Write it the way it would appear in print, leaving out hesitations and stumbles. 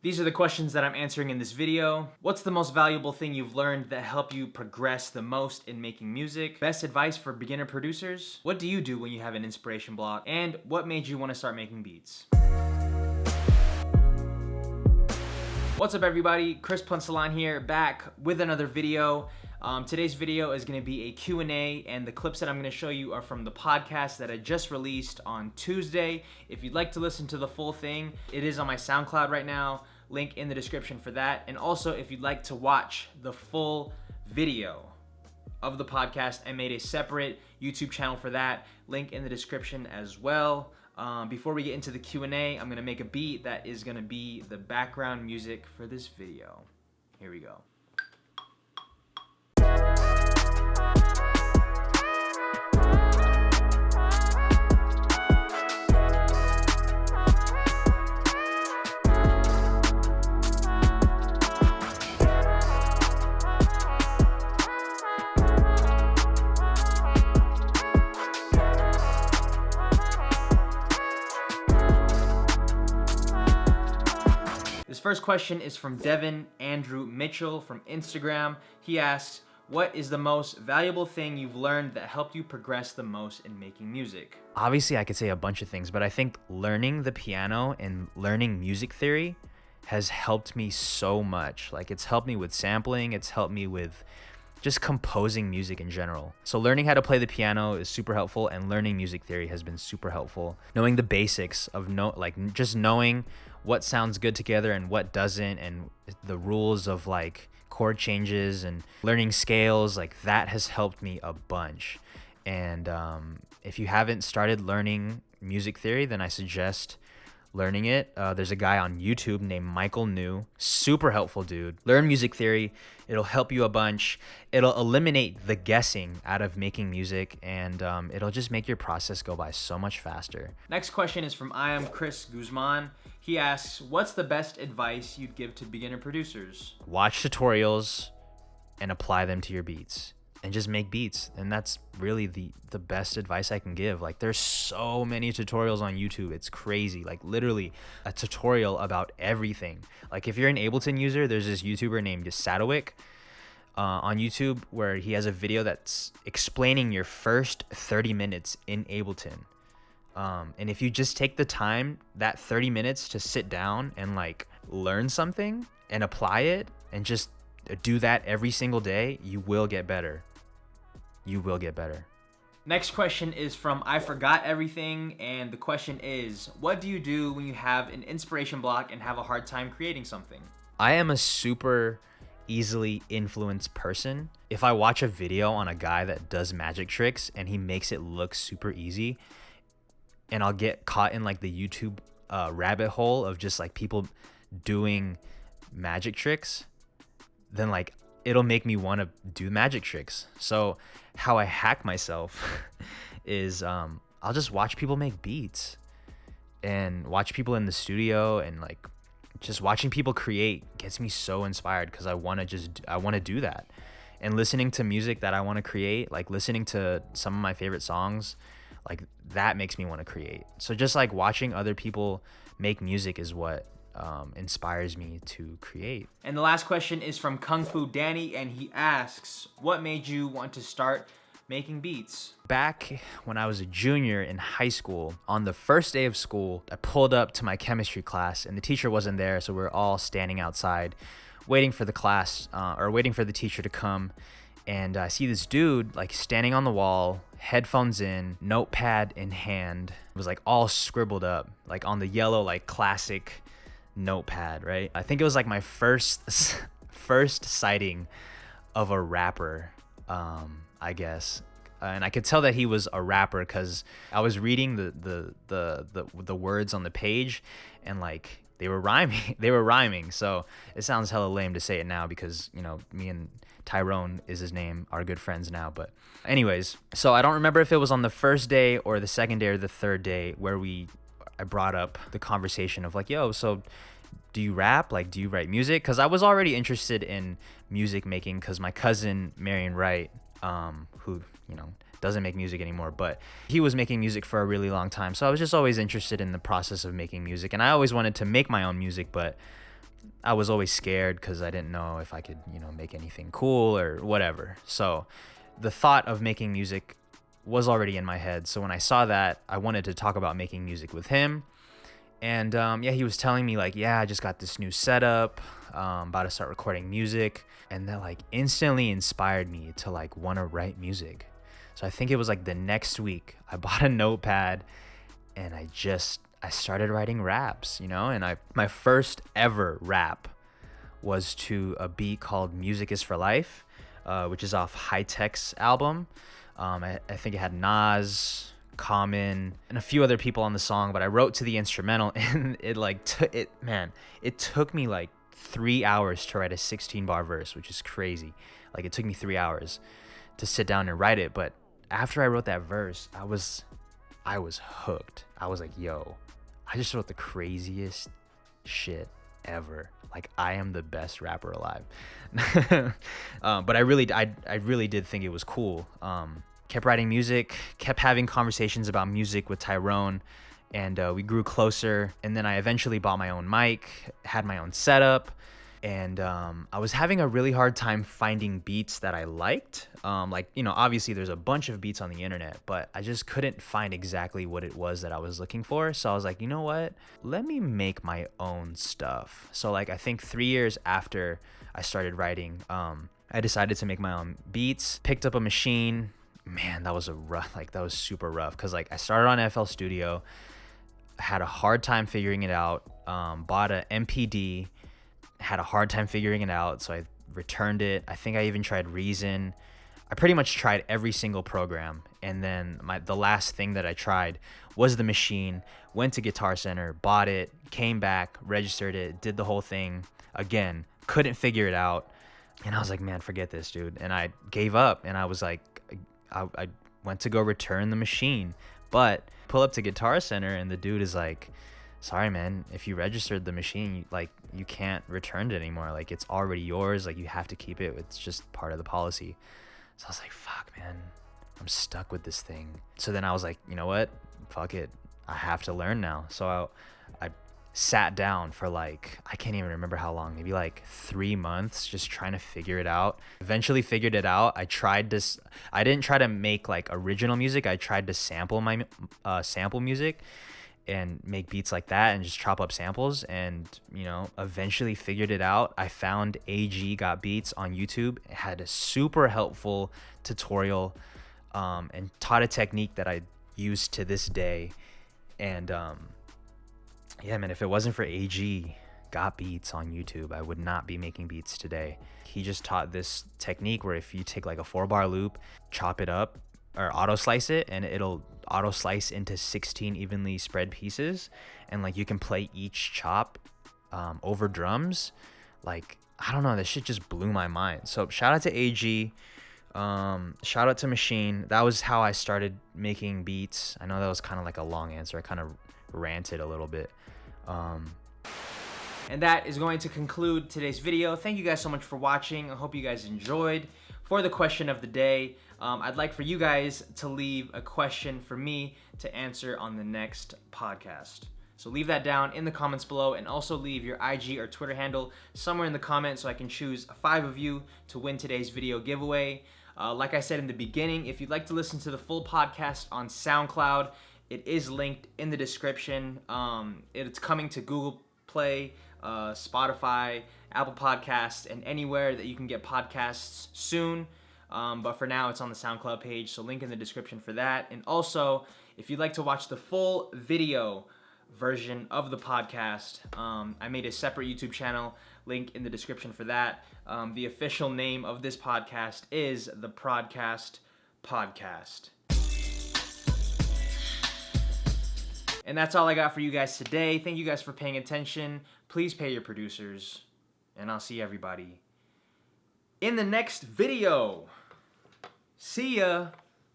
These are the questions that I'm answering in this video. What's the most valuable thing you've learned that helped you progress the most in making music? Best advice for beginner producers? What do you do when you have an inspiration block? And what made you want to start making beats? What's up everybody? Chris Punsalan here, back with another video. Today's video is going to be a Q&A, and the clips that I'm going to show you are from the podcast that I just released on Tuesday. If you'd like to listen to the full thing, it is on my SoundCloud right now. Link in the description for that. And also, if you'd like to watch the full video of the podcast, I made a separate YouTube channel for that. Link in the description as well. Before we get into the Q&A, I'm going to make a beat that is going to be the background music for this video. Here we go. This first question is from Devin Andrew Mitchell from Instagram. He asks, what is the most valuable thing you've learned that helped you progress the most in making music? Obviously, I could say a bunch of things, but I think learning the piano and learning music theory has helped me so much. Like, it's helped me with sampling, it's helped me with just composing music in general. So learning how to play the piano is super helpful, and learning music theory has been super helpful. Knowing the basics of just knowing what sounds good together and what doesn't, and the rules of like chord changes and learning scales, like that has helped me a bunch. And if you haven't started learning music theory, then I suggest learning it. There's a guy on YouTube named Michael New, super helpful dude. Learn music theory, it'll help you a bunch. It'll eliminate the guessing out of making music, and it'll just make your process go by so much faster. Next question is from I am Chris Guzman. He asks, what's the best advice you'd give to beginner producers? Watch tutorials and apply them to your beats. And just make beats. And that's really the best advice I can give. Like, there's so many tutorials on YouTube, it's crazy. Like, literally a tutorial about everything. Like, if you're an Ableton user, there's this YouTuber named Sadowik on YouTube where he has a video that's explaining your first 30 minutes in Ableton. And if you just take the time, that 30 minutes to sit down and like learn something and apply it and just do that every single day, you will get better. You will get better. Next question is from I Forgot Everything, and the question is, what do you do when you have an inspiration block and have a hard time creating something? I am a super easily influenced person. If I watch a video on a guy that does magic tricks and he makes it look super easy, and I'll get caught in like the YouTube rabbit hole of just like people doing magic tricks, then like it'll make me want to do magic tricks. So how I hack myself is I'll just watch people make beats and watch people in the studio, and like just watching people create gets me so inspired because I want to do that. And listening to music that I want to create, like listening to some of my favorite songs, like that makes me want to create. So just like watching other people make music is what inspires me to create. And the last question is from Kung Fu Danny, and he asks, what made you want to start making beats? Back when I was a junior in high school, on the first day of school, I pulled up to my chemistry class and the teacher wasn't there, so we were all standing outside waiting for the class or waiting for the teacher to come. And I see this dude like standing on the wall, headphones in, notepad in hand. It was like all scribbled up, like on the yellow, like classic notepad, right? I think it was like my first sighting of a rapper, I guess. And I could tell that he was a rapper because I was reading the words on the page, and like they were rhyming. So it sounds hella lame to say it now because, you know, me and Tyrone is his name, are good friends now. But anyways, so I don't remember if it was on the first day or the second day or the third day where I brought up the conversation of like, yo, so do you rap? Like, do you write music? Because I was already interested in music making because my cousin, Marion Wright, who, you know, doesn't make music anymore, but he was making music for a really long time. So I was just always interested in the process of making music. And I always wanted to make my own music, but I was always scared because I didn't know if I could, make anything cool or whatever. So the thought of making music was already in my head. So when I saw that, I wanted to talk about making music with him. And he was telling me like, yeah, I just got this new setup, about to start recording music. And that like instantly inspired me to like want to write music. So I think it was like the next week I bought a notepad and I started writing raps, and my first ever rap was to a beat called Music Is For Life, which is off High Tech's album. I think it had Nas, Common, and a few other people on the song, but I wrote to the instrumental, and it took me like 3 hours to write a 16-bar verse, which is crazy. Like it took me 3 hours to sit down and write it, but after I wrote that verse, I was hooked. I was like, yo, I just wrote the craziest shit ever. Like I am the best rapper alive. But I really did think it was cool. Kept writing music, kept having conversations about music with Tyrone, and we grew closer. And then I eventually bought my own mic, had my own setup, and I was having a really hard time finding beats that I liked. Obviously there's a bunch of beats on the internet, but I just couldn't find exactly what it was that I was looking for. So I was like, you know what? Let me make my own stuff. So like, I think 3 years after I started writing, I decided to make my own beats, picked up a machine. Man, that was super rough. Cause like I started on FL Studio, had a hard time figuring it out, bought a MPD, had a hard time figuring it out, so I returned it. I think I even tried Reason. I pretty much tried every single program, and then the last thing that I tried was the machine. Went to Guitar Center, bought it, came back, registered it, did the whole thing again. Couldn't figure it out, and I was like, man, forget this, dude. And I gave up, and I was like, I went to go return the machine, but pull up to Guitar Center, and the dude is like, sorry, man, if you registered the machine, you can't return it anymore. Like, it's already yours. Like, you have to keep it. It's just part of the policy. So I was like, fuck, man, I'm stuck with this thing. So then I was like, you know what? Fuck it. I have to learn now. So I sat down for I can't even remember how long, maybe 3 months, just trying to figure it out. Eventually figured it out. I didn't try to make original music. I tried to sample sample music and make beats like that and just chop up samples, and eventually figured it out. I found AG Got Beats on YouTube. It had a super helpful tutorial, and taught a technique that I use to this day. And yeah, man, if it wasn't for AG Got Beats on YouTube, I would not be making beats today. He just taught this technique where if you take a 4-bar loop, chop it up or auto slice it, and it'll auto slice into 16 evenly spread pieces, and you can play each chop over drums. I don't know, this shit just blew my mind. So shout out to AG, shout out to Machine. That was how I started making beats. I know that was kind of a long answer. I kind of ranted a little bit. And that is going to conclude today's video. Thank you guys so much for watching. I hope you guys enjoyed. For the question of the day, I'd like for you guys to leave a question for me to answer on the next podcast. So leave that down in the comments below, and also leave your IG or Twitter handle somewhere in the comments so I can choose 5 of you to win today's video giveaway. Like I said in the beginning, if you'd like to listen to the full podcast on SoundCloud, it is linked in the description. It's coming to Google Play, Spotify, Apple Podcasts, and anywhere that you can get podcasts soon. But for now, it's on the SoundCloud page, so link in the description for that. And also, if you'd like to watch the full video version of the podcast, I made a separate YouTube channel, link in the description for that. The official name of this podcast is the Prodcast Podcast. And that's all I got for you guys today. Thank you guys for paying attention. Please pay your producers, and I'll see everybody in the next video. See ya.